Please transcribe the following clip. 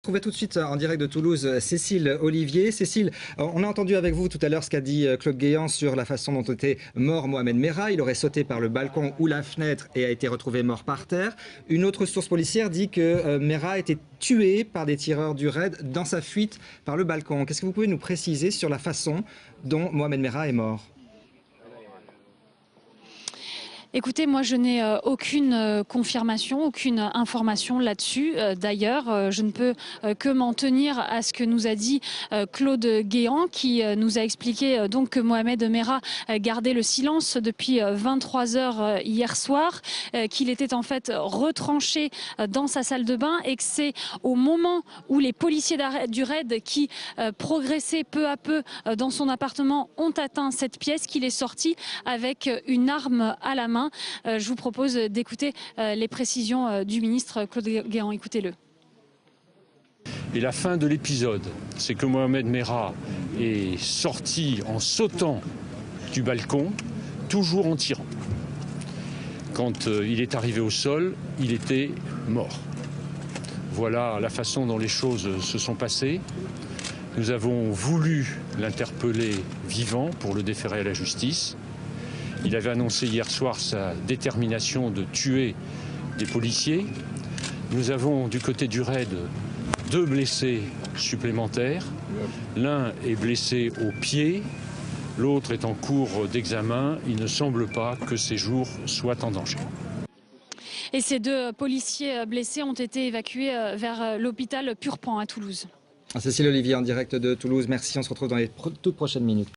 Trouvez tout de suite en direct de Toulouse Cécile Olivier. Cécile, on a entendu avec vous tout à l'heure ce qu'a dit Claude Guéant sur la façon dont était mort Mohamed Merah. Il aurait sauté par le balcon ou la fenêtre et a été retrouvé mort par terre. Une autre source policière dit que Merah a été tué par des tireurs du RAID dans sa fuite par le balcon. Qu'est-ce que vous pouvez nous préciser sur la façon dont Mohamed Merah est mort ? Écoutez, moi je n'ai aucune confirmation, aucune information là-dessus. D'ailleurs, je ne peux que m'en tenir à ce que nous a dit Claude Guéant, qui nous a expliqué donc que Mohamed Merah gardait le silence depuis 23 heures hier soir, qu'il était en fait retranché dans sa salle de bain et que c'est au moment où les policiers du RAID qui progressaient peu à peu dans son appartement ont atteint cette pièce qu'il est sorti avec une arme à la main. Je vous propose d'écouter les précisions du ministre Claude Guéant. Écoutez-le. Et la fin de l'épisode, c'est que Mohamed Merah est sorti en sautant du balcon, toujours en tirant. Quand il est arrivé au sol, il était mort. Voilà la façon dont les choses se sont passées. Nous avons voulu l'interpeller vivant pour le déférer à la justice. Il avait annoncé hier soir sa détermination de tuer des policiers. Nous avons du côté du RAID 2 blessés supplémentaires. L'un est blessé au pied, l'autre est en cours d'examen. Il ne semble pas que ses jours soient en danger. Et ces 2 policiers blessés ont été évacués vers l'hôpital Purpan à Toulouse. Cécile Olivier en direct de Toulouse, merci. On se retrouve dans les toutes prochaines minutes.